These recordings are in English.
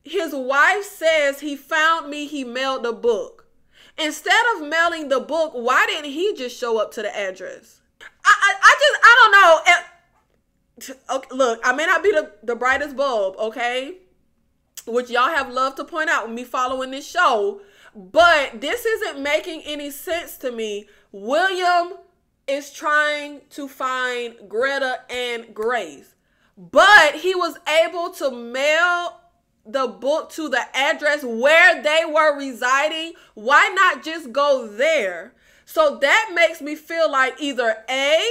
his wife says he found me, he mailed the book. Instead of mailing the book, why didn't he just show up to the address? I don't know. Okay, look, I may not be the brightest bulb, okay? Which y'all have loved to point out with me following this show. But this isn't making any sense to me. William is trying to find Greta and Grace, but he was able to mail the book to the address where they were residing. Why not just go there? So that makes me feel like either A,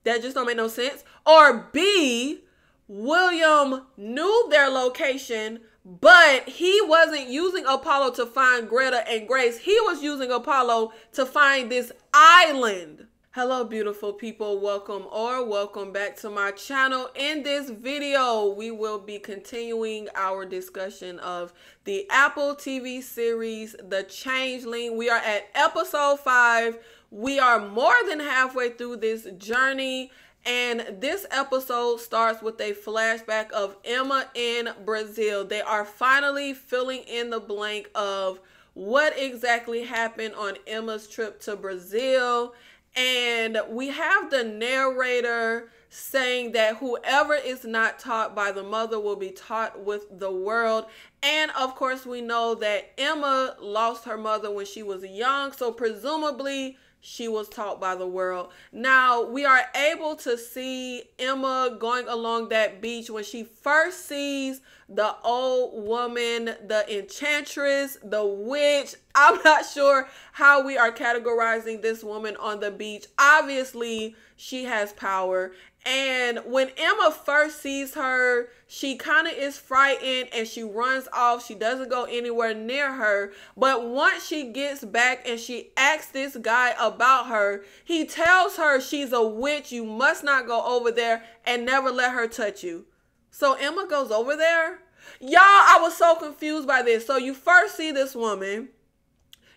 that just don't make no sense, or B, William knew their location, but he wasn't using Apollo to find Greta and Grace. He was using Apollo to find this island. Hello, beautiful people. Welcome back to my channel. In this video, we will be continuing our discussion of the Apple TV series, The Changeling. We are at episode 5. We are more than halfway through this journey. And this episode starts with a flashback of Emma in Brazil. They are finally filling in the blank of what exactly happened on Emma's trip to Brazil. And we have the narrator saying that whoever is not taught by the mother will be taught with the world. And of course, we know that Emma lost her mother when she was young. So presumably, she was taught by the world. Now, we are able to see Emma going along that beach when she first sees the old woman, the enchantress, the witch. I'm not sure how we are categorizing this woman on the beach. Obviously, she has power. And when Emma first sees her, she kind of is frightened and she runs off. She doesn't go anywhere near her. But once she gets back and she asks this guy about her, he tells her she's a witch. You must not go over there and never let her touch you. So Emma goes over there. Y'all, I was so confused by this. So you first see this woman,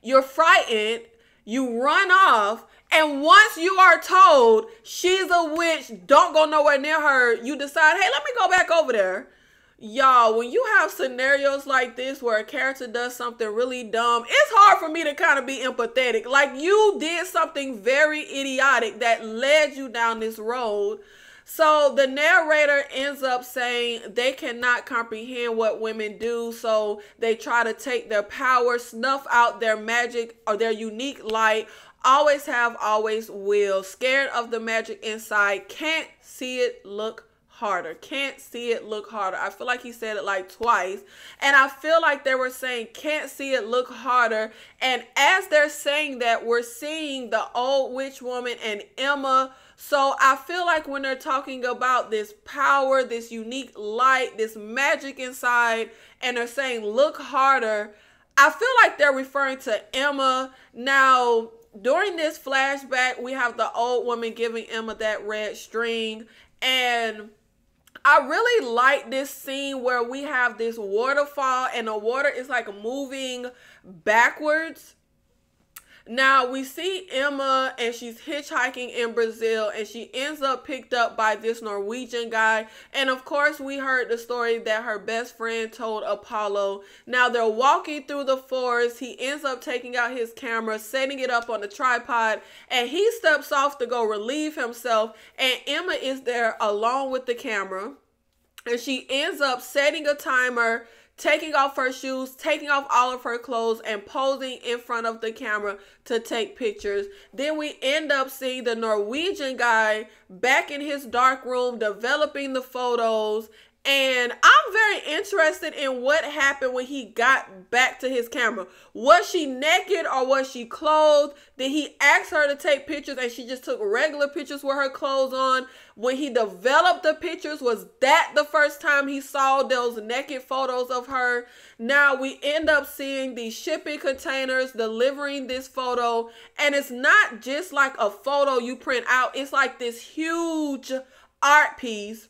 you're frightened, you run off, and once you are told she's a witch, don't go nowhere near her, you decide, hey, let me go back over there. Y'all, when you have scenarios like this where a character does something really dumb, it's hard for me to kind of be empathetic. Like, you did something very idiotic that led you down this road. So the narrator ends up saying they cannot comprehend what women do, so they try to take their power, snuff out their magic or their unique light. Always have, always will. Scared of the magic inside. Can't see it, look harder. Can't see it, look harder. I feel like he said it like twice. And I feel like they were saying, can't see it, look harder. And as they're saying that, we're seeing the old witch woman and Emma. So I feel like when they're talking about this power, this unique light, this magic inside, and they're saying, look harder, I feel like they're referring to Emma. Now, during this flashback, we have the old woman giving Emma that red string. And I really like this scene where we have this waterfall and the water is like moving backwards. Now we see Emma and she's hitchhiking in Brazil and she ends up picked up by this Norwegian guy. And of course we heard the story that her best friend told Apollo. Now they're walking through the forest. He ends up taking out his camera, setting it up on the tripod, and he steps off to go relieve himself. And Emma is there along with the camera. And she ends up setting a timer, taking off her shoes, taking off all of her clothes, and posing in front of the camera to take pictures. Then we end up seeing the Norwegian guy back in his dark room developing the photos. And I'm very interested in what happened when he got back to his camera. Was she naked or was she clothed? Did he ask her to take pictures and she just took regular pictures with her clothes on? When he developed the pictures, was that the first time he saw those naked photos of her? Now we end up seeing these shipping containers delivering this photo. And it's not just like a photo you print out. It's like this huge art piece.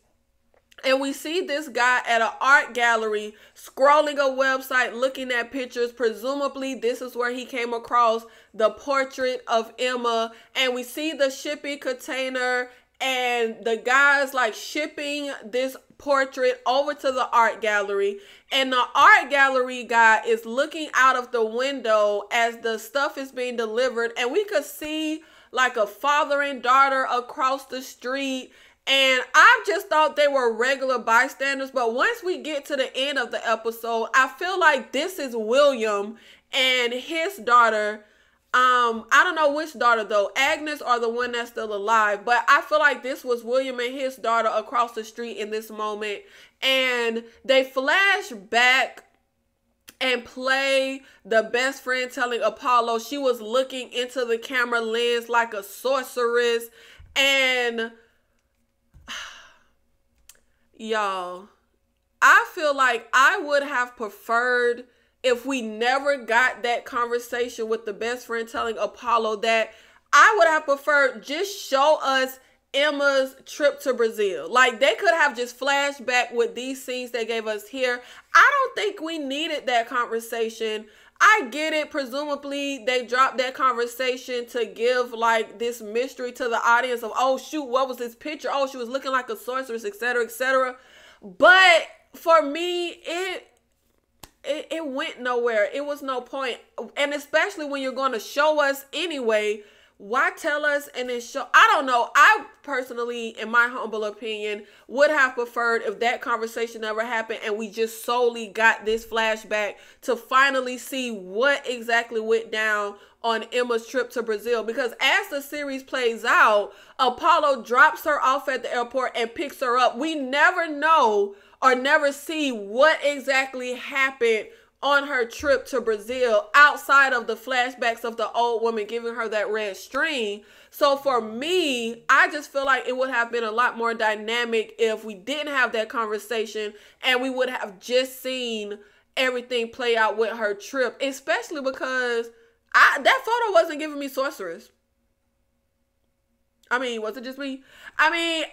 And we see this guy at an art gallery scrolling a website, looking at pictures. Presumably, this is where he came across the portrait of Emma. And we see the shipping container and the guy's like shipping this portrait over to the art gallery, and the art gallery guy is looking out of the window as the stuff is being delivered, and we could see like a father and daughter across the street. And I just thought they were regular bystanders. But once we get to the end of the episode, I feel like this is William and his daughter. I don't know which daughter though, Agnes or the one that's still alive. But I feel like this was William and his daughter across the street in this moment. And they flash back and play the best friend telling Apollo she was looking into the camera lens like a sorceress. And y'all, I feel like I would have preferred if we never got that conversation with the best friend telling Apollo that. I would have preferred just show us Emma's trip to Brazil. Like, they could have just flashed back with these scenes they gave us here. I don't think we needed that conversation. I get it. Presumably, they dropped that conversation to give, like, this mystery to the audience of, oh, shoot, what was this picture? Oh, she was looking like a sorceress, etc., etc. But for me, it went nowhere. It was no point. And especially when you're going to show us anyway, why tell us and then show? I don't know. I personally, in my humble opinion, would have preferred if that conversation never happened and we just solely got this flashback to finally see what exactly went down on Emma's trip to Brazil. Because as the series plays out, Apollo drops her off at the airport and picks her up. We never know or never see what exactly happened on her trip to Brazil outside of the flashbacks of the old woman giving her that red string. So for me, I just feel like it would have been a lot more dynamic if we didn't have that conversation and we would have just seen everything play out with her trip, especially because that photo wasn't giving me sorceress. I mean, was it just me? I mean,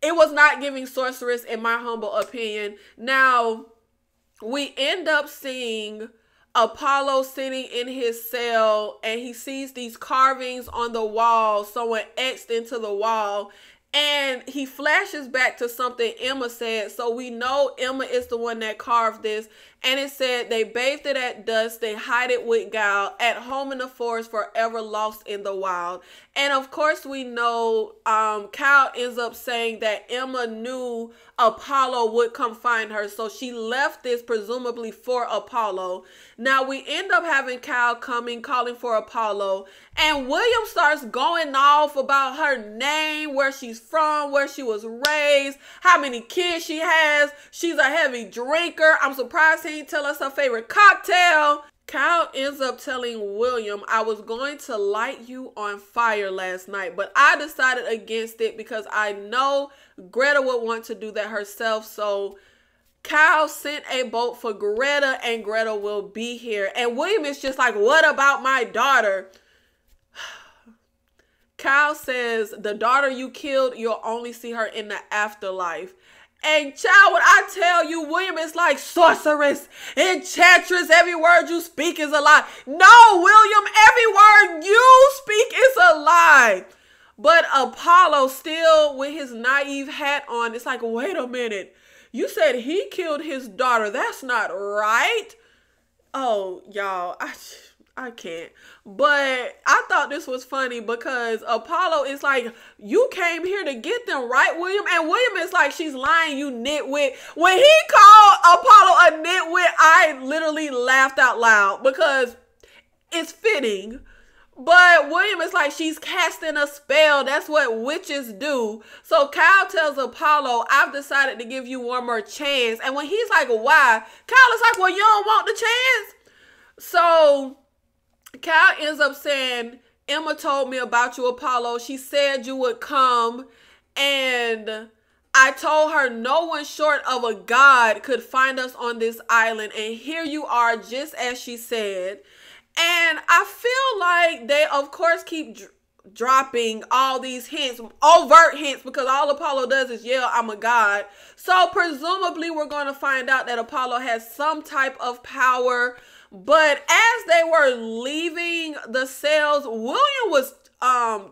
it was not giving sorceress in my humble opinion. Now, we end up seeing Apollo sitting in his cell and he sees these carvings on the wall, someone etched into the wall, and he flashes back to something Emma said. So we know Emma is the one that carved this. And it said they bathed it at dusk, they hide it with guile, at home in the forest, forever lost in the wild. And of course we know Cal ends up saying that Emma knew Apollo would come find her. So she left this presumably for Apollo. Now we end up having Cal coming, calling for Apollo. And William starts going off about her name, where she's from, where she was raised, how many kids she has. She's a heavy drinker. I'm surprised he didn't tell us her favorite cocktail. Cal ends up telling William, I was going to light you on fire last night, but I decided against it because I know Greta would want to do that herself. So Cal sent a boat for Greta and Greta will be here. And William is just like, what about my daughter? Cal says, the daughter you killed, you'll only see her in the afterlife. And child, what I tell you, William is like sorceress, enchantress, every word you speak is a lie. No, William, every word you speak is a lie. But Apollo, still with his naive hat on, it's like, wait a minute. You said he killed his daughter. That's not right. Oh, y'all, I can't. But I thought this was funny because Apollo is like, you came here to get them, right, William? And William is like, she's lying, you nitwit. When he called Apollo a nitwit, I literally laughed out loud because it's fitting. But William is like, she's casting a spell. That's what witches do. So Kyle tells Apollo, I've decided to give you one more chance. And when he's like, why? Kyle is like, well, you don't want the chance? So Cal ends up saying, Emma told me about you, Apollo. She said you would come, and I told her no one short of a god could find us on this island, and here you are just as she said. And I feel like they, of course, keep dropping all these hints, overt hints, because all Apollo does is yell, I'm a god. So presumably we're going to find out that Apollo has some type of power. But as they were leaving the cells, William was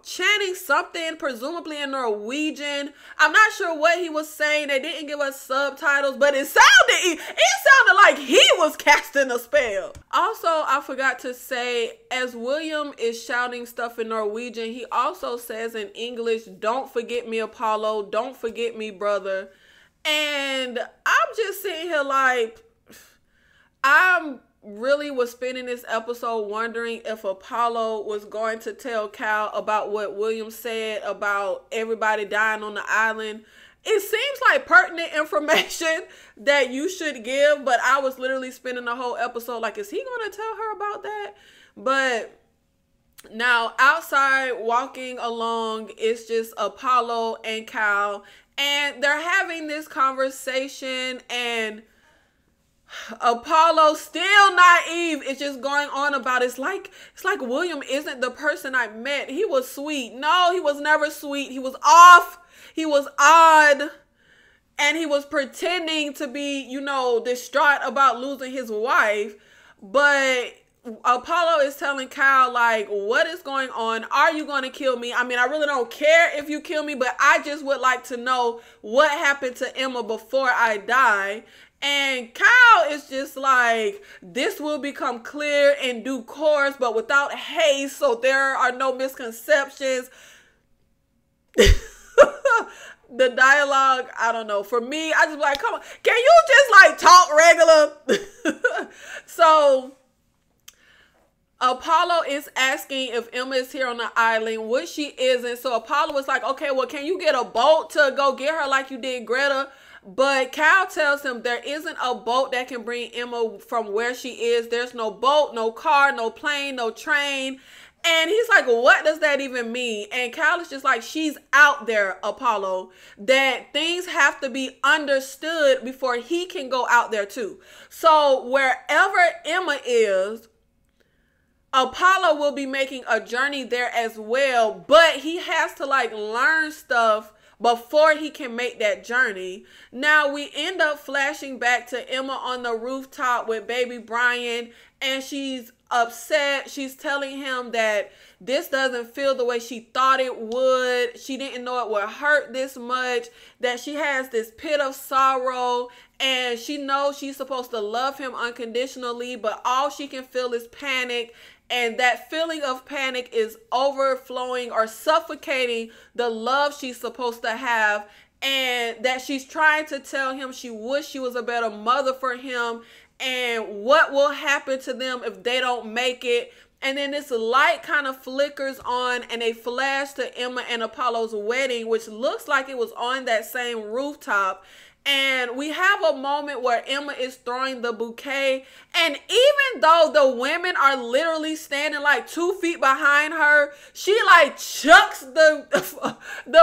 chanting something, presumably in Norwegian. I'm not sure what he was saying. They didn't give us subtitles, but it sounded like he was casting a spell. Also, I forgot to say, as William is shouting stuff in Norwegian, he also says in English, "Don't forget me, Apollo. Don't forget me, brother." And I'm just sitting here like, I'm really was spending this episode wondering if Apollo was going to tell Cal about what William said about everybody dying on the island. It seems like pertinent information that you should give, but I was literally spending the whole episode like, is he going to tell her about that? But now outside walking along, it's just Apollo and Cal, and they're having this conversation, and Apollo, still naive, is just going on about it's like William isn't the person I met. He was sweet. No, he was never sweet. He was off. He was odd. And he was pretending to be, distraught about losing his wife. But Apollo is telling Kyle, like, what is going on? Are you going to kill me? I mean, I really don't care if you kill me, but I just would like to know what happened to Emma before I die. And Kyle is just like, this will become clear in due course, but without haste, so there are no misconceptions. The dialogue, I don't know. For me, I just be like, come on, can you just like talk regular? So Apollo is asking if Emma is here on the island, which she isn't. So Apollo was like, okay, well, can you get a boat to go get her like you did Greta? But Cal tells him there isn't a boat that can bring Emma from where she is. There's no boat, no car, no plane, no train. And he's like, what does that even mean? And Cal is just like, she's out there, Apollo. That things have to be understood before he can go out there too. So wherever Emma is, Apollo will be making a journey there as well. But he has to like learn stuff before he can make that journey. Now we end up flashing back to Emma on the rooftop with baby Brian, and she's upset. She's telling him that this doesn't feel the way she thought it would. She didn't know it would hurt this much, that she has this pit of sorrow, and she knows she's supposed to love him unconditionally, but all she can feel is panic. And that feeling of panic is overflowing or suffocating the love she's supposed to have. And that she's trying to tell him she wished she was a better mother for him. And what will happen to them if they don't make it. And then this light kind of flickers on, and they flash to Emma and Apollo's wedding, which looks like it was on that same rooftop. And we have a moment where Emma is throwing the bouquet. And even though the women are literally standing like 2 feet behind her, she like chucks the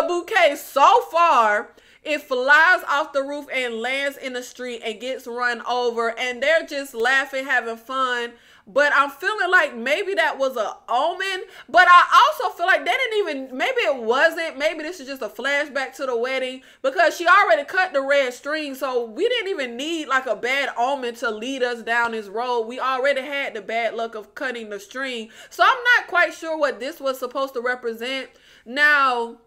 bouquet so far, it flies off the roof and lands in the street and gets run over. And they're just laughing, having fun. But I'm feeling like maybe that was an omen. But I also feel like they didn't even, maybe it wasn't. Maybe this is just a flashback to the wedding, because she already cut the red string. So we didn't even need like a bad omen to lead us down this road. We already had the bad luck of cutting the string. So I'm not quite sure what this was supposed to represent. Now,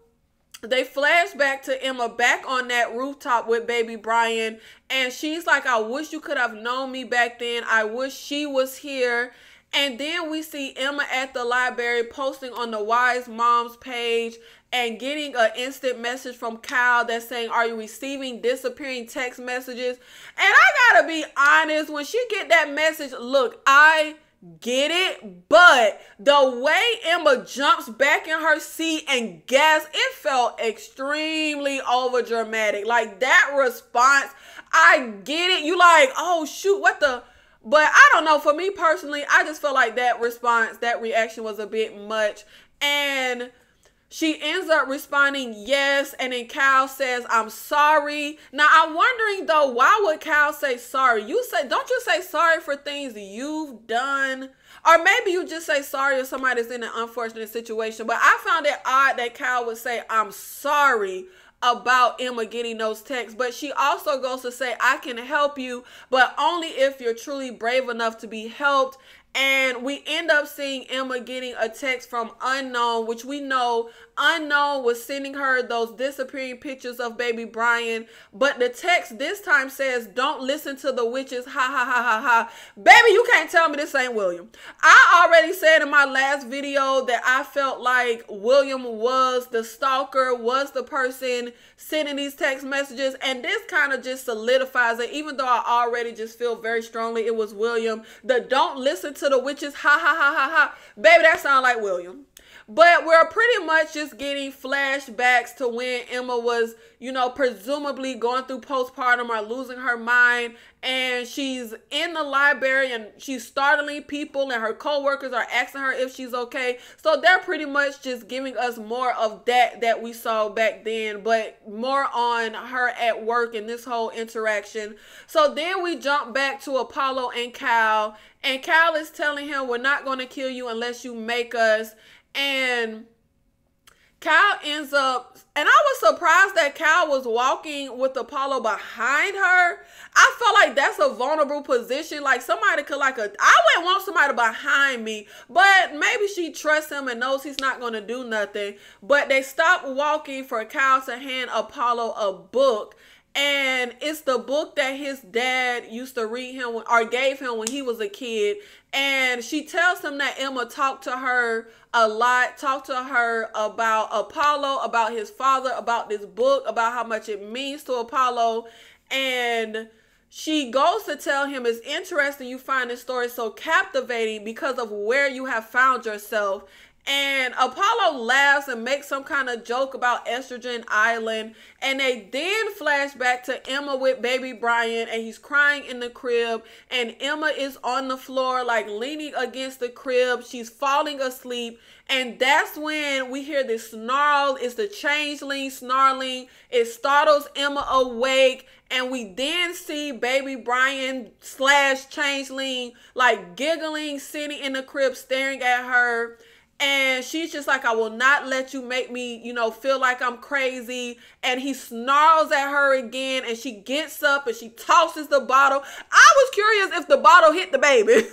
they flash back to Emma back on that rooftop with baby Brian. And she's like, I wish you could have known me back then. I wish she was here. And then we see Emma at the library posting on the Wise Moms page and getting an instant message from Kyle that's saying, are you receiving disappearing text messages? And I gotta be honest, when she get that message, look, I get it, but the way Emma jumps back in her seat and gasps, it felt extremely over dramatic. Like that response, I get it. You like, oh shoot, what the? But I don't know. For me personally, I just felt like that response, that reaction was a bit much. And she ends up responding yes, and then Kyle says, I'm sorry. Now, I'm wondering, though, why would Kyle say sorry? Don't you say sorry for things you've done? Or maybe you just say sorry if somebody's in an unfortunate situation. But I found it odd that Kyle would say, I'm sorry about Emma getting those texts. But she also goes to say, I can help you, but only if you're truly brave enough to be helped. And we end up seeing Emma getting a text from Unknown, which we know Unknown was sending her those disappearing pictures of baby Brian. But the text this time says, "Don't listen to the witches, ha ha ha ha ha." Baby, you can't tell me this ain't William. I already said in my last video that I felt like William was the stalker, was the person sending these text messages. And this kind of just solidifies it, even though I already just feel very strongly it was William. The "don't listen to the witches, ha ha ha ha ha." Baby, that sounds like William. But we're pretty much just getting flashbacks to when Emma was, you know, presumably going through postpartum or losing her mind. And she's in the library and she's startling people and her co-workers are asking her if she's okay. So they're pretty much just giving us more of that we saw back then, but more on her at work and this whole interaction. So then we jump back to Apollo and Cal. And Cal is telling him, "We're not going to kill you unless you make us." And Cal ends up, and I was surprised that Cal was walking with Apollo behind her. I felt like that's a vulnerable position. Like somebody could I wouldn't want somebody behind me, but maybe she trusts him and knows he's not going to do nothing. But they stopped walking for Cal to hand Apollo a book. And it's the book that his dad used to read him or gave him when he was a kid. And she tells him that Emma talked to her a lot, talked to her about Apollo, about his father, about this book, about how much it means to Apollo. And she goes to tell him, "It's interesting you find this story so captivating because of where you have found yourself." And Apollo laughs and makes some kind of joke about Estrogen Island. And they then flash back to Emma with baby Brian, and he's crying in the crib. And Emma is on the floor, like leaning against the crib. She's falling asleep. And that's when we hear this snarl. It's the changeling snarling. It startles Emma awake. And we then see baby Brian / changeling like giggling, sitting in the crib, staring at her. And she's just like, "I will not let you make me, you know, feel like I'm crazy." And he snarls at her again, and she gets up and she tosses the bottle. I was curious if the bottle hit the baby.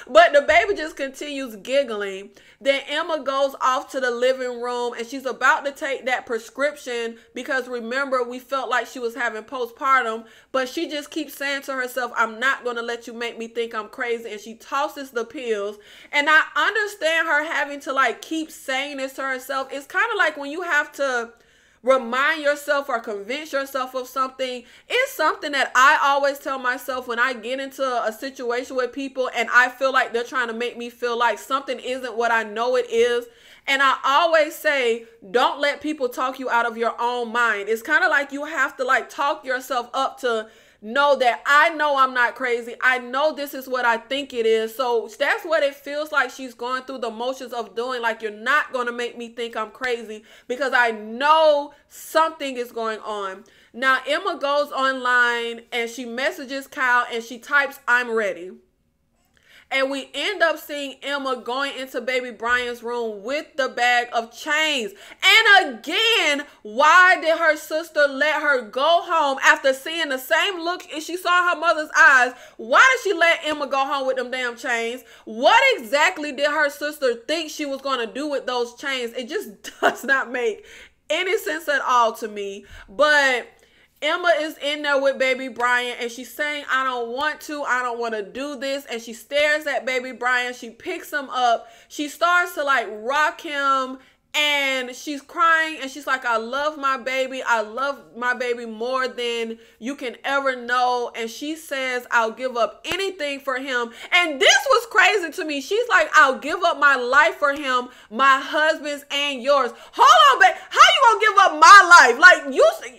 But the baby just continues giggling. Then Emma goes off to the living room and she's about to take that prescription because remember, we felt like she was having postpartum, but she just keeps saying to herself, "I'm not going to let you make me think I'm crazy." And she tosses the pills. And I understand her having to like keep saying this to herself. It's kind of like when you have to remind yourself or convince yourself of something. It's something that I always tell myself when I get into a situation with people and I feel like they're trying to make me feel like something isn't what I know it is. And I always say, don't let people talk you out of your own mind. It's kind of like you have to like talk yourself up to know that I know I'm not crazy. I know this is what I think it is. So that's what it feels like she's going through the motions of doing. Like, you're not going to make me think I'm crazy because I know something is going on. Now, Emma goes online and she messages Kyle and she types, "I'm ready." And we end up seeing Emma going into baby Brian's room with the bag of chains. And again, why did her sister let her go home after seeing the same look she saw in her mother's eyes? Why did she let Emma go home with them damn chains? What exactly did her sister think she was going to do with those chains? It just does not make any sense at all to me. But Emma is in there with baby Brian and she's saying, "I don't want to do this." And she stares at baby Brian. She picks him up. She starts to like rock him and she's crying and she's like, "I love my baby. I love my baby more than you can ever know." And she says, "I'll give up anything for him." And this was crazy to me. She's like, "I'll give up my life for him, my husband's and yours." Hold on, babe. How you gonna give up my life? Like,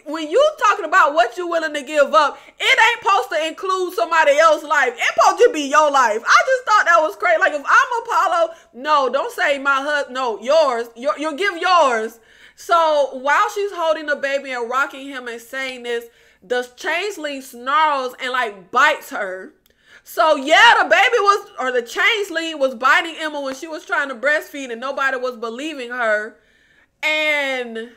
when you talking about what you willing to give up, it ain't supposed to include somebody else's life. It's supposed to be your life. I just thought that was crazy. Like, if I'm Apollo, no, don't say my husband. No, yours. You'll give yours. So while she's holding the baby and rocking him and saying this, the changeling snarls and like bites her. So yeah, the changeling was biting Emma when she was trying to breastfeed and nobody was believing her. And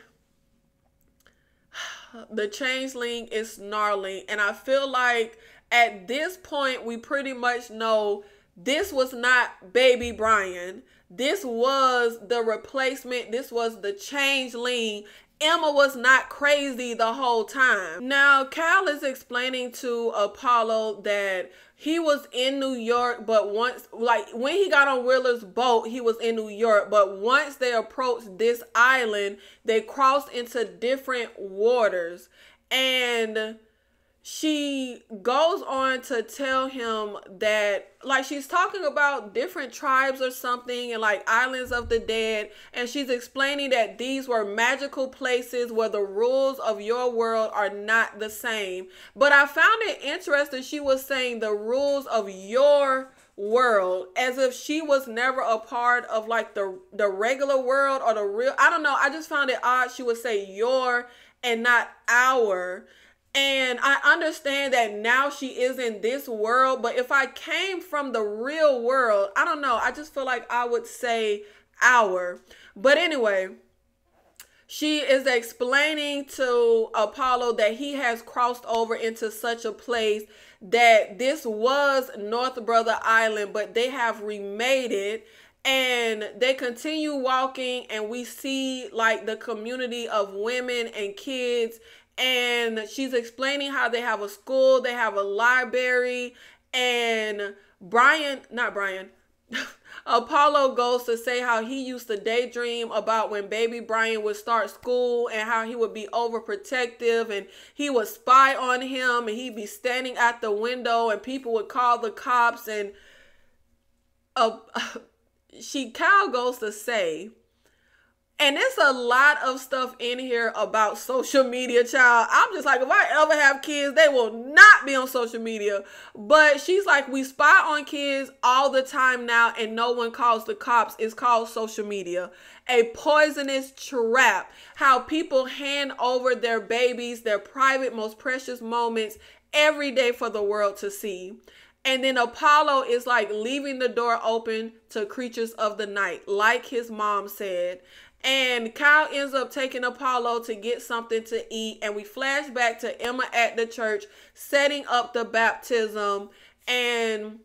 the changeling is snarling. And I feel like at this point, we pretty much know this was not baby Brian. This was the replacement. This was the changeling. Emma was not crazy the whole time. Now, Cal is explaining to Apollo that he was in New York, but once, like when he got on Wheeler's boat, he was in New York. But once they approached this island, they crossed into different waters. And she goes on to tell him that, like, she's talking about different tribes or something and like islands of the dead. And she's explaining that these were magical places where the rules of your world are not the same. But I found it interesting. She was saying the rules of your world as if she was never a part of like the regular world or the real. I don't know. I just found it odd. She would say your and not our. And I understand that now she is in this world, but if I came from the real world, I don't know. I just feel like I would say our. But anyway, she is explaining to Apollo that he has crossed over into such a place that this was North Brother Island, but they have remade it. And they continue walking, and we see like the community of women and kids. And she's explaining how they have a school, they have a library, and Apollo goes to say how he used to daydream about when baby Brian would start school and how he would be overprotective and he would spy on him and he'd be standing at the window and people would call the cops. And Cal goes to say, and it's a lot of stuff in here about social media, child. I'm just like, if I ever have kids, they will not be on social media. But she's like, we spy on kids all the time now and no one calls the cops. It's called social media. A poisonous trap. How people hand over their babies, their private, most precious moments every day for the world to see. And then Apollo is like leaving the door open to creatures of the night, like his mom said. And Kyle ends up taking Apollo to get something to eat. And we flash back to Emma at the church setting up the baptism. And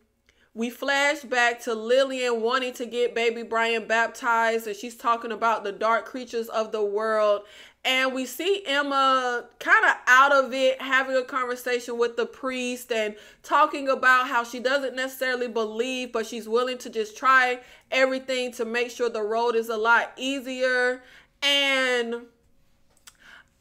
we flash back to Lillian wanting to get baby Brian baptized. And she's talking about the dark creatures of the world. And we see Emma kind of out of it, having a conversation with the priest and talking about how she doesn't necessarily believe, but she's willing to just try everything to make sure the road is a lot easier. And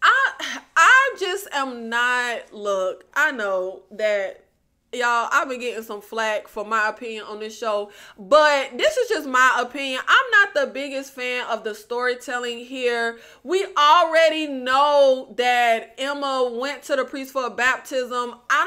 I just am not, look, I know that y'all, I've been getting some flack for my opinion on this show, but this is just my opinion. I'm not the biggest fan of the storytelling here. We already know that Emma went to the priest for a baptism. I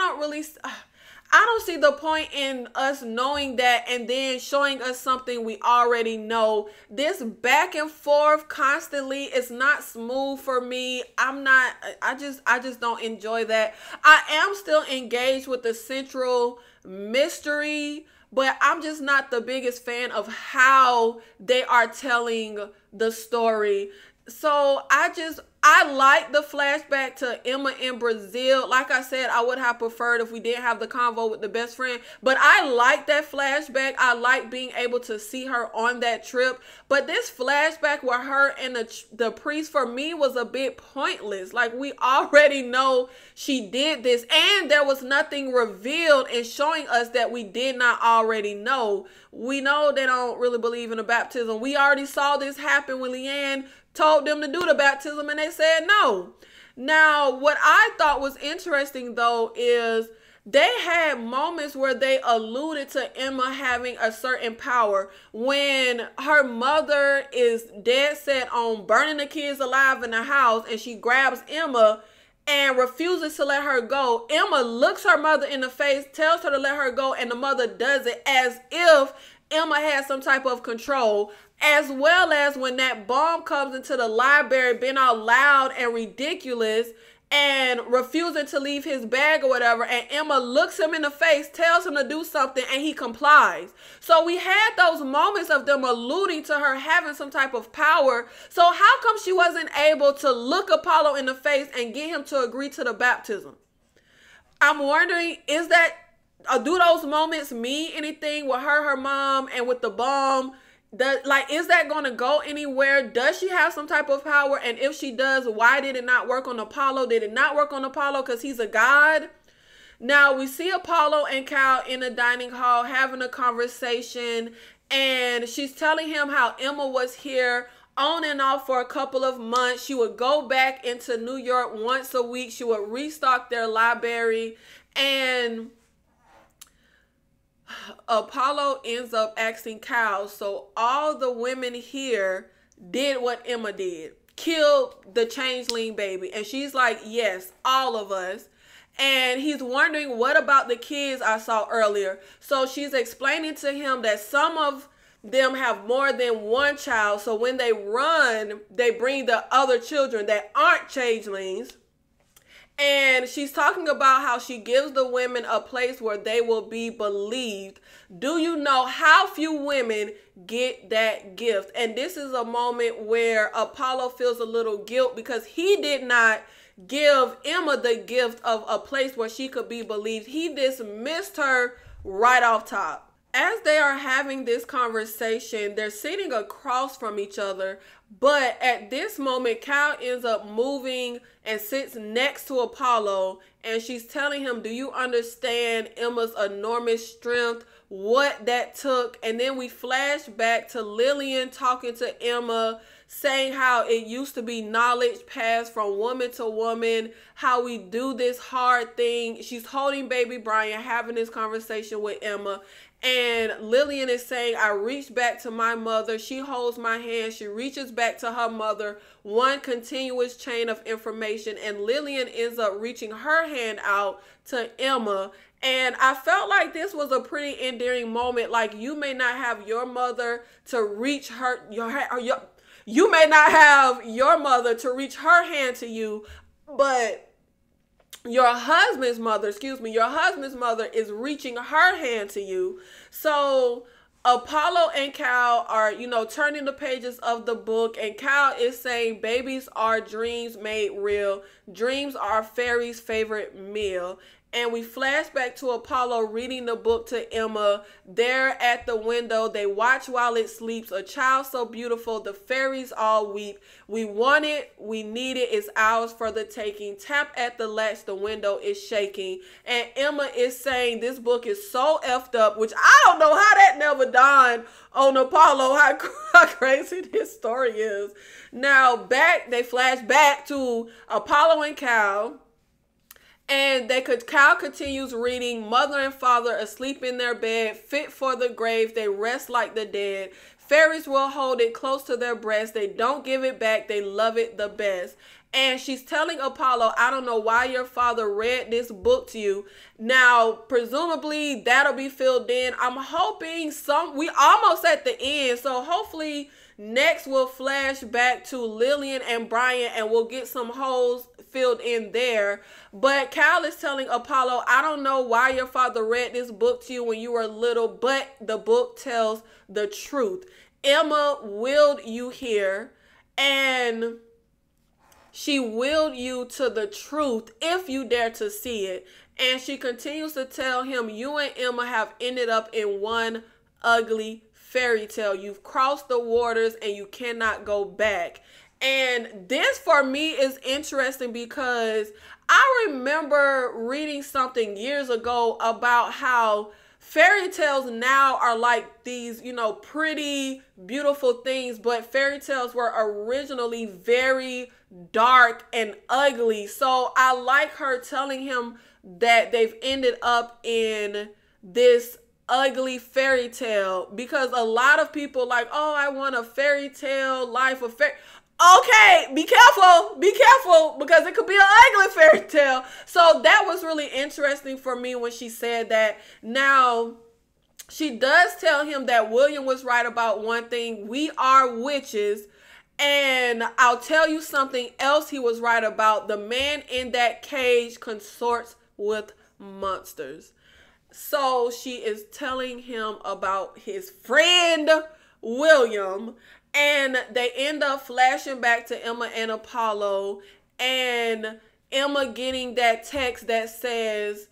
don't see the point in us knowing that and then showing us something we already know. This back and forth constantly is not smooth for me. I just don't enjoy that. I am still engaged with the central mystery, but I'm just not the biggest fan of how they are telling the story. So I like the flashback to Emma in Brazil. Like I said, I would have preferred if we didn't have the convo with the best friend. But I like that flashback. I like being able to see her on that trip. But this flashback with her and the priest for me was a bit pointless. Like, we already know she did this. And there was nothing revealed in showing us that we did not already know. We know they don't really believe in a baptism. We already saw this happen when Leanne told them to do the baptism and they said no. Now, what I thought was interesting though is they had moments where they alluded to Emma having a certain power. When her mother is dead set on burning the kids alive in the house and she grabs Emma and refuses to let her go, Emma looks her mother in the face, tells her to let her go, and the mother does it as if Emma has some type of control. As well as when that bomb comes into the library being all loud and ridiculous and refusing to leave his bag or whatever, and Emma looks him in the face, tells him to do something, and he complies. So we had those moments of them alluding to her having some type of power. So how come she wasn't able to look Apollo in the face and get him to agree to the baptism? I'm wondering, is that Do those moments mean anything with her mom, and with the bomb? Is that going to go anywhere? Does she have some type of power? And if she does, why did it not work on Apollo? Did it not work on Apollo because he's a god? Now we see Apollo and Cal in the dining hall having a conversation, and she's telling him how Emma was here on and off for a couple of months. She would go back into New York once a week. She would restock their library, and Apollo ends up asking Cal, so all the women here did what Emma did, killed the changeling baby? And she's like, yes, all of us. And he's wondering, what about the kids I saw earlier? So she's explaining to him that some of them have more than one child. So when they run, they bring the other children that aren't changelings. And she's talking about how she gives the women a place where they will be believed. Do you know how few women get that gift? And this is a moment where Apollo feels a little guilt because he did not give Emma the gift of a place where she could be believed. He dismissed her right off top. As they are having this conversation, they're sitting across from each other, but at this moment, Cal ends up moving and sits next to Apollo, and she's telling him, do you understand Emma's enormous strength, what that took? And then we flash back to Lillian talking to Emma, saying how it used to be knowledge passed from woman to woman, how we do this hard thing. She's holding baby Brian, having this conversation with Emma. And Lillian is saying, I reached back to my mother. She holds my hand. She reaches back to her mother. One continuous chain of information. And Lillian ends up reaching her hand out to Emma. And I felt like this was a pretty endearing moment. Like, you may not have your mother to reach you may not have your mother to reach her hand to you, but your husband's mother is reaching her hand to you. So Apollo and Cal are, turning the pages of the book, and Cal is saying babies are dreams made real. Dreams are fairy's favorite meal. And we flash back to Apollo reading the book to Emma. They're at the window. They watch while it sleeps. A child so beautiful, the fairies all weep. We want it. We need it. It's ours for the taking. Tap at the latch. The window is shaking. And Emma is saying this book is so effed up, which I don't know how that never dawned on Apollo, how crazy this story is. Now, they flash back to Apollo and Cal. And Cal continues reading. Mother and father asleep in their bed, fit for the grave. They rest like the dead. Fairies will hold it close to their breast. They don't give it back. They love it the best. And she's telling Apollo, I don't know why your father read this book to you. Now, presumably that'll be filled in. I'm hoping we almost at the end. So hopefully next we'll flash back to Lillian and Brian, and we'll get some holes filled in there. But Cal is telling Apollo, I don't know why your father read this book to you when you were little, but the book tells the truth. Emma willed you here, and she willed you to the truth if you dare to see it. And she continues to tell him, you and Emma have ended up in one ugly fairy tale. You've crossed the waters and you cannot go back. And this for me is interesting because I remember reading something years ago about how fairy tales now are like these, pretty, beautiful things, but fairy tales were originally very dark and ugly. So I like her telling him that they've ended up in this ugly fairy tale, because a lot of people like, oh, I want a fairy tale life of fairy. Okay, be careful, because it could be an ugly fairy tale. So that was really interesting for me when she said that. Now, she does tell him that William was right about one thing. We are witches. And I'll tell you something else he was right about. The man in that cage consorts with monsters. So she is telling him about his friend, William. And they end up flashing back to Emma and Apollo, and Emma getting that text that says,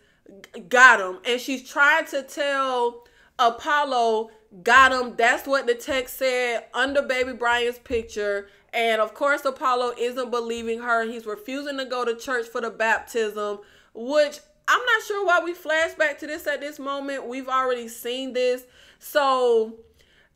got him. And she's trying to tell Apollo, got him. That's what the text said under baby Brian's picture. And of course, Apollo isn't believing her. He's refusing to go to church for the baptism, which I'm not sure why we flash back to this at this moment. We've already seen this. So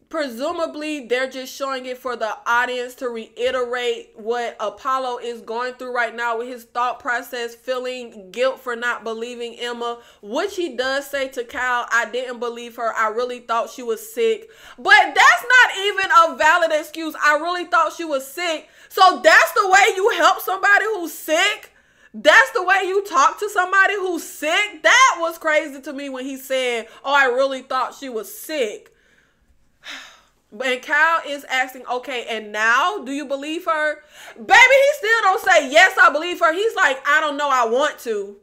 presumably they're just showing it for the audience to reiterate what Apollo is going through right now with his thought process, feeling guilt for not believing Emma, which he does say to Cal, I didn't believe her. I really thought she was sick. But that's not even a valid excuse. I really thought she was sick. So that's the way you help somebody who's sick? That's the way you talk to somebody who's sick? That was crazy to me when he said, oh, I really thought she was sick. And Kyle is asking, okay, and now do you believe her? Baby, he still don't say, yes, I believe her. He's like, I don't know, I want to.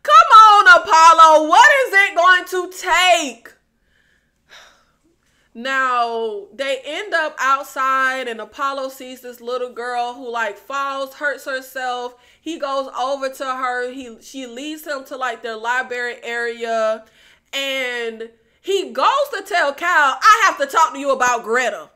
Come on, Apollo. What is it going to take? Now, they end up outside and Apollo sees this little girl who like falls, hurts herself. He goes over to her. She leads him to like their library area, and he goes to tell Cal, I have to talk to you about Greta.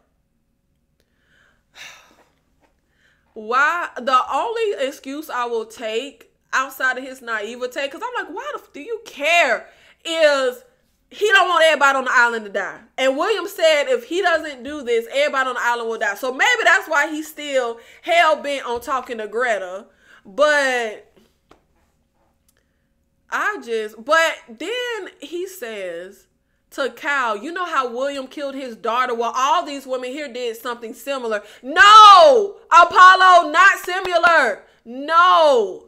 Why? The only excuse I will take outside of his naivete, because I'm like, why do you care, is he don't want everybody on the island to die. And William said if he doesn't do this, everybody on the island will die. So maybe that's why he's still hell-bent on talking to Greta. But then he says to Cal, you know how William killed his daughter? Well, all these women here did something similar. No, Apollo, not similar. No.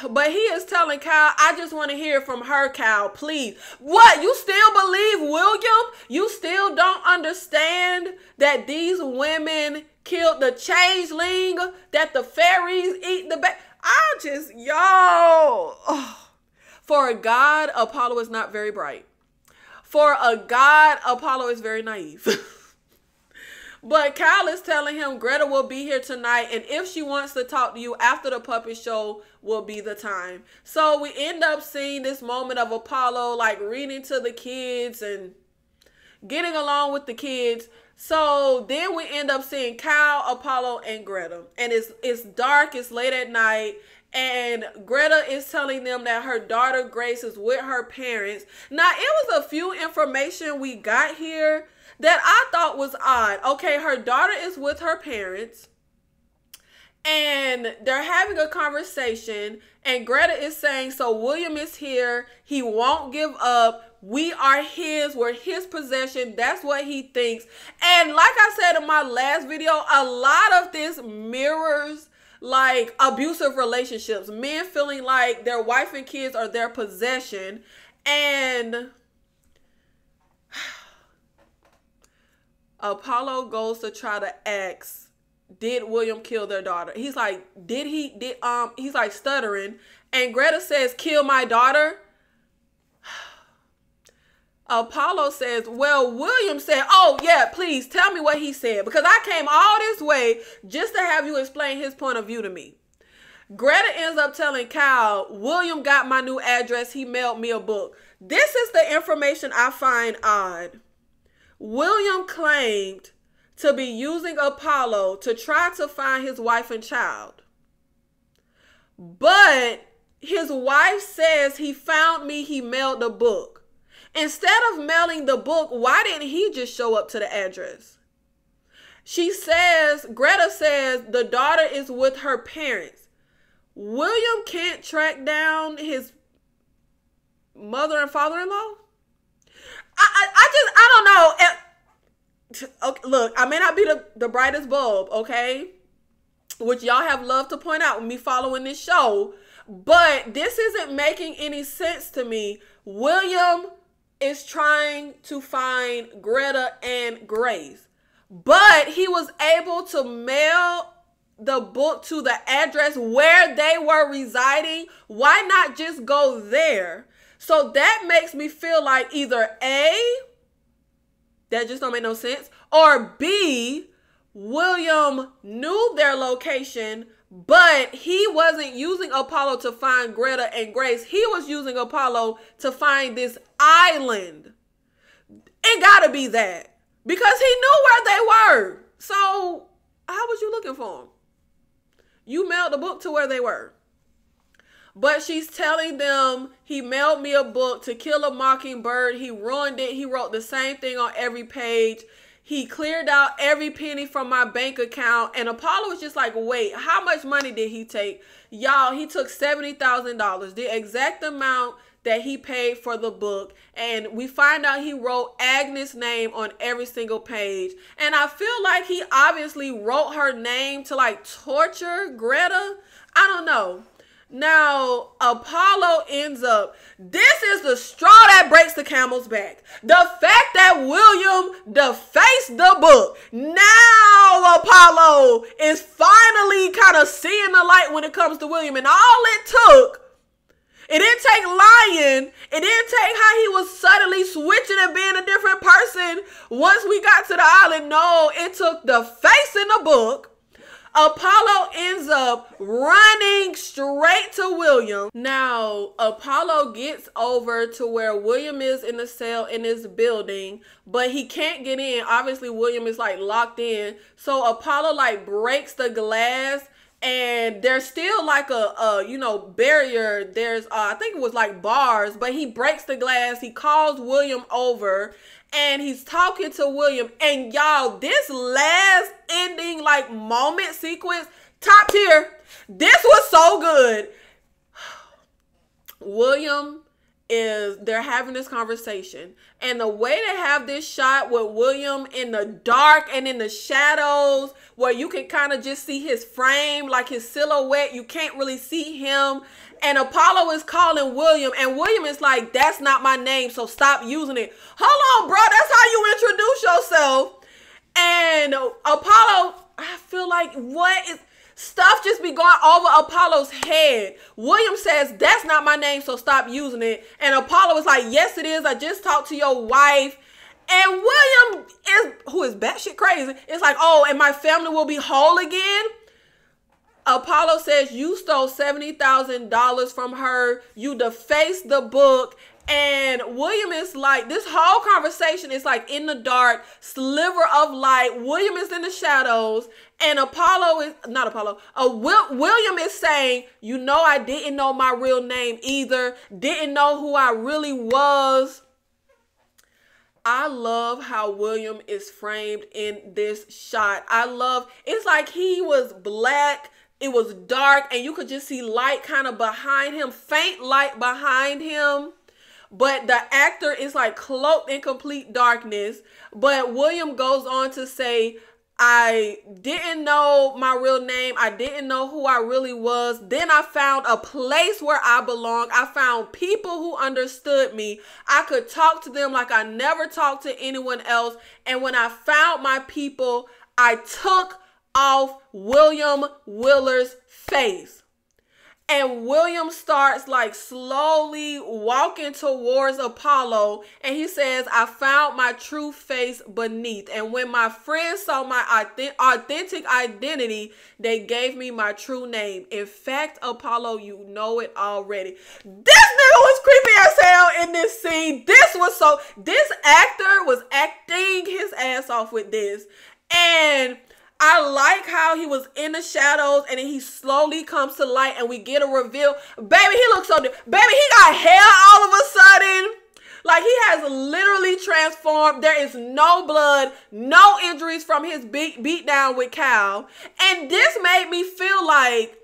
But he is telling Cal, I just want to hear from her, Cal, please. What? You still believe William? You still don't understand that these women killed the changeling, that the fairies eat the baby? For a god, Apollo is not very bright. For a god, Apollo is very naive. But Cal is telling him Greta will be here tonight, and if she wants to talk to you after the puppet show will be the time. So we end up seeing this moment of Apollo like reading to the kids and getting along with the kids. So then we end up seeing Cal, Apollo, and Greta. And it's dark, it's late at night, and Greta is telling them that her daughter Grace is with her parents. Now, it was a few information we got here that I thought was odd. Okay, her daughter is with her parents, and they're having a conversation, and Greta is saying, so William is here. He won't give up. We are his. We're his possession. That's what he thinks. And like I said in my last video, a lot of this mirrors like abusive relationships. Men feeling like their wife and kids are their possession. And Apollo goes to try to ask, did William kill their daughter? He's like, he's like stuttering. And Greta says, kill my daughter? Apollo says, well, William said, oh yeah, please tell me what he said, because I came all this way just to have you explain his point of view to me. Greta ends up telling Cal, William got my new address. He mailed me a book. This is the information I find odd. William claimed to be using Apollo to try to find his wife and child. But his wife says he found me, he mailed the book. Instead of mailing the book, why didn't he just show up to the address? Greta says the daughter is with her parents. William can't track down his mother and father-in-law? I don't know. Okay, look, I may not be the brightest bulb, okay? Which y'all have loved to point out with me following this show. But this isn't making any sense to me. William is trying to find Greta and Grace. But he was able to mail the book to the address where they were residing. Why not just go there? So that makes me feel like either A, that just don't make no sense, or B, William knew their location But he wasn't using Apollo to find Greta and Grace. He was using Apollo to find this island. It gotta be that. Because he knew where they were. So, how was you looking for them? You mailed the book to where they were. But she's telling them, he mailed me a book, To Kill a Mockingbird. He ruined it. He wrote the same thing on every page. He cleared out every penny from my bank account. And Apollo was just like, wait, how much money did he take? Y'all, he took $70,000, the exact amount that he paid for the book. And we find out he wrote Agnes' name on every single page. And I feel like he obviously wrote her name to like torture Greta. I don't know. Now, Apollo ends up, this is the straw that breaks the camel's back. The fact that William defaced the book. Now Apollo is finally kind of seeing the light when it comes to William. And all it took, it didn't take lying. It didn't take how he was suddenly switching and being a different person once we got to the island. No, it took defacing the book. Apollo ends up running straight to William. Now, Apollo gets over to where William is in the cell in this building, but he can't get in. Obviously, William is like locked in. So Apollo like breaks the glass, and there's still like a barrier. There's, I think it was like bars, but he breaks the glass. He calls William over. And he's talking to William. And y'all, this last ending like moment sequence, top tier. This was so good. William they're having this conversation. And the way they have this shot with William in the dark and in the shadows, where you can kind of just see his frame, like his silhouette. You can't really see him. And Apollo is calling William, and William is like, that's not my name, so stop using it. Hold on, bro, that's how you introduce yourself. And Apollo, I feel like, what is, stuff just be going over Apollo's head. William says, that's not my name, so stop using it. And Apollo is like, yes, it is. I just talked to your wife. And William who is batshit crazy, is like, oh, and my family will be whole again. Apollo says, you stole $70,000 from her. You defaced the book. And William is like, this whole conversation is like in the dark, sliver of light. William is in the shadows. And William is saying, you know, I didn't know my real name either. Didn't know who I really was. I love how William is framed in this shot. It's like he was black. It was dark, and you could just see light kind of behind him, faint light behind him. But the actor is like cloaked in complete darkness. But William goes on to say, I didn't know my real name. I didn't know who I really was. Then I found a place where I belong. I found people who understood me. I could talk to them like I never talked to anyone else. And when I found my people, I took off William Willer's face. And William starts like slowly walking towards Apollo. And he says, I found my true face beneath. And when my friends saw my authentic identity, they gave me my true name. In fact, Apollo, you know it already. This nigga was creepy as hell in this scene. This actor was acting his ass off with this. And I like how he was in the shadows and then he slowly comes to light and we get a reveal. Baby, he looks so different. Baby, he got hair all of a sudden. Like, he has literally transformed. There is no blood, no injuries from his beat down with Cal. And this made me feel like,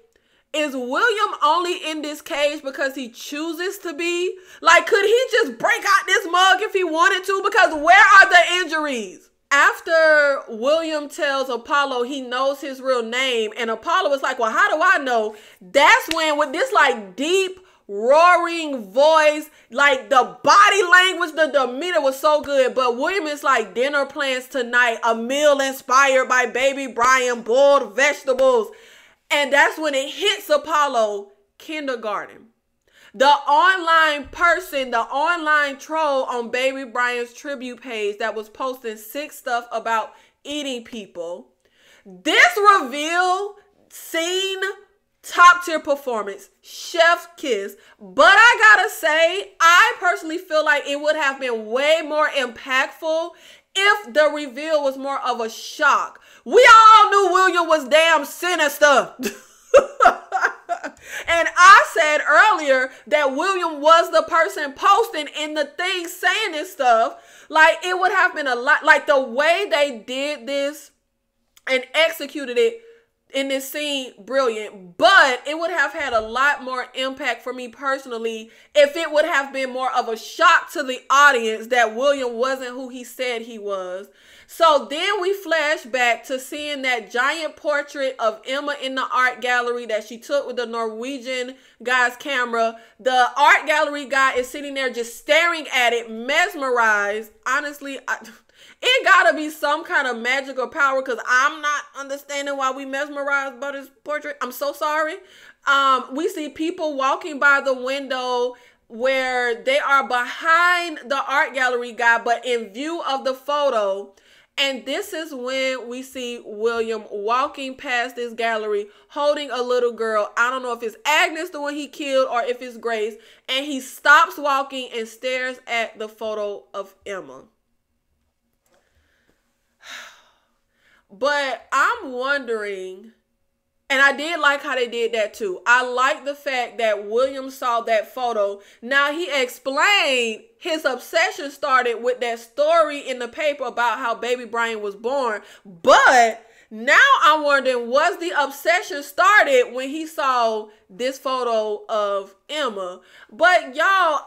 is William only in this cage because he chooses to be? Like, could he just break out this mug if he wanted to? Because where are the injuries? After William tells Apollo he knows his real name, and Apollo is like, well, how do I know? That's when, with this like deep roaring voice, like the body language, the demeanor was so good. But William is like, dinner plans tonight, a meal inspired by Baby Brian, boiled vegetables. And that's when it hits Apollo, kindergarten. The online person, the online troll on Baby Brian's tribute page that was posting sick stuff about eating people. This reveal, scene, top tier performance, chef's kiss. But I gotta say, I personally feel like it would have been way more impactful if the reveal was more of a shock. We all knew William was damn sinister. And I said earlier that William was the person posting in the thing saying this stuff. Like, it would have been a lot, like the way they did this and executed it in this scene, brilliant. But it would have had a lot more impact for me personally if it would have been more of a shock to the audience that William wasn't who he said he was. So then we flash back to seeing that giant portrait of Emma in the art gallery that she took with the Norwegian guy's camera. The art gallery guy is sitting there just staring at it, mesmerized. Honestly, it gotta be some kind of magical power, because I'm not understanding why we mesmerized by this portrait. I'm so sorry. We see people walking by the window where they are behind the art gallery guy, but in view of the photo. And this is when we see William walking past this gallery holding a little girl. I don't know if it's Agnes, the one he killed, or if it's Grace. And he stops walking and stares at the photo of Emma. But I'm wondering, and I did like how they did that too. I like the fact that William saw that photo. Now, he explained his obsession started with that story in the paper about how baby Brian was born. But now I'm wondering, was the obsession started when he saw this photo of Emma? But y'all,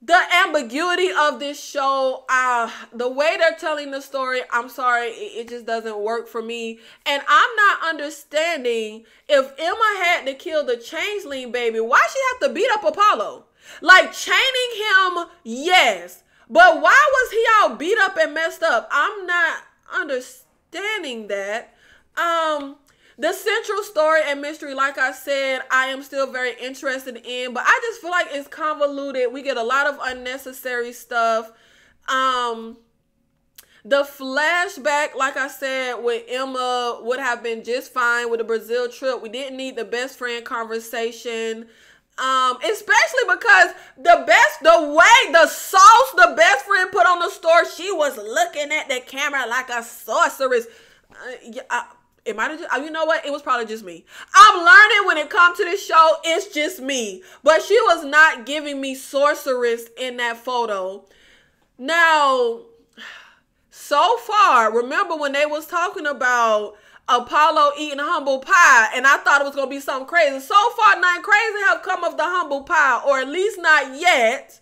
the ambiguity of this show, the way they're telling the story, I'm sorry, it just doesn't work for me. And I'm not understanding, if Emma had to kill the changeling baby, why she have to beat up Apollo? Like, chaining him, yes. But why was he all beat up and messed up? I'm not understanding that. The central story and mystery, like I said, I am still very interested in, but I just feel like it's convoluted. We get a lot of unnecessary stuff. The flashback, like I said, with Emma would have been just fine with the Brazil trip. We didn't need the best friend conversation. Especially because the sauce the best friend put on the store, she was looking at the camera like a sorceress. It might have just, you know what? It was probably just me. I'm learning when it comes to this show, it's just me. But she was not giving me sorceress in that photo. Now, so far, remember when they was talking about Apollo eating humble pie, and I thought it was going to be something crazy. So far, nothing crazy have come of the humble pie, or at least not yet.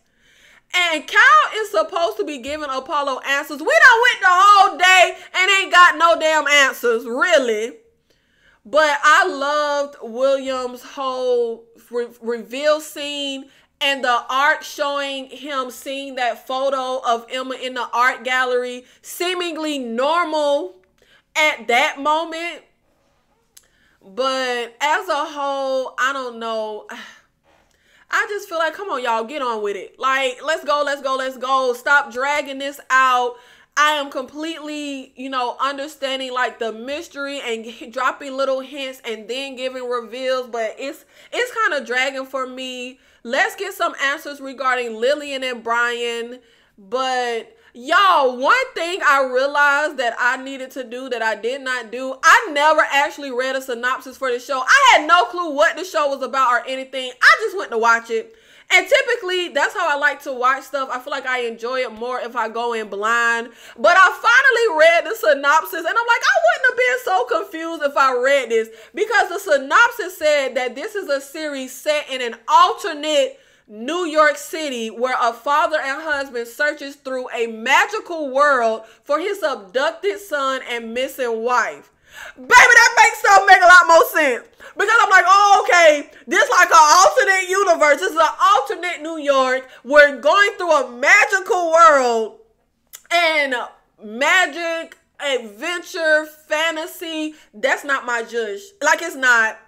And Kyle is supposed to be giving Apollo answers. We done went the whole day and ain't got no damn answers, really. But I loved William's whole reveal scene and the art showing him seeing that photo of Emma in the art gallery, seemingly normal at that moment. But as a whole, I don't know. I just feel like, come on, y'all, get on with it. Like, let's go, let's go, let's go. Stop dragging this out. I am completely, understanding like the mystery and dropping little hints and then giving reveals, but it's kind of dragging for me. Let's get some answers regarding Lillian and Brian. But y'all, one thing I realized that I needed to do that I did not do, I never actually read a synopsis for the show. I had no clue what the show was about or anything. I just went to watch it. And typically, that's how I like to watch stuff. I feel like I enjoy it more if I go in blind. But I finally read the synopsis, and I'm like, I wouldn't have been so confused if I read this. Because the synopsis said that this is a series set in an alternate New York City where a father and husband searches through a magical world for his abducted son and missing wife. Baby, that make a lot more sense. Because I'm like, oh, okay, this like an alternate universe. This is an alternate New York. We're going through a magical world, and magic, adventure, fantasy, that's not my judge. Like, it's not.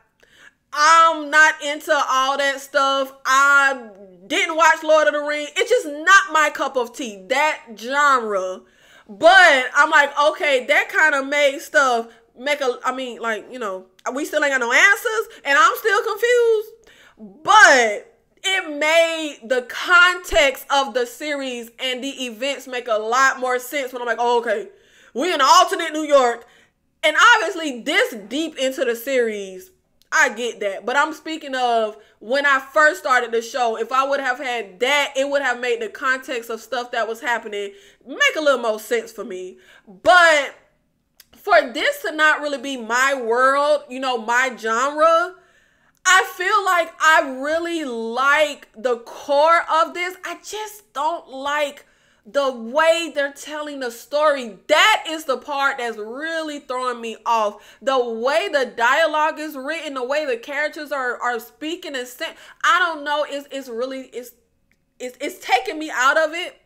I'm not into all that stuff. I didn't watch Lord of the Rings. It's just not my cup of tea, that genre. But I'm like, okay, that kind of made stuff We still ain't got no answers, and I'm still confused. But it made the context of the series and the events make a lot more sense when I'm like, oh, okay, we in alternate New York. And obviously this deep into the series, I get that. But I'm speaking of when I first started the show. If I would have had that, it would have made the context of stuff that was happening make a little more sense for me. But for this to not really be my world, you know, my genre, I feel like I really like the core of this. I just don't like the way they're telling the story. That is the part that's really throwing me off. The way the dialogue is written, the way the characters are speaking and saying, I don't know, it's taking me out of it.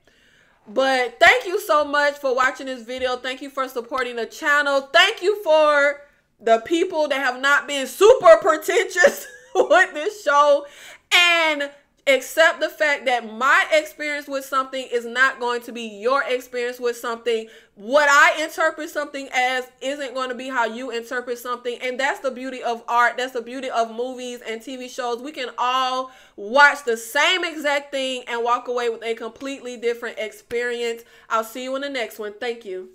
But thank you so much for watching this video. Thank you for supporting the channel. Thank you for the people that have not been super pretentious with this show and accept the fact that my experience with something is not going to be your experience with something. What I interpret something as isn't going to be how you interpret something. And that's the beauty of art. That's the beauty of movies and TV shows. We can all watch the same exact thing and walk away with a completely different experience. I'll see you in the next one. Thank you.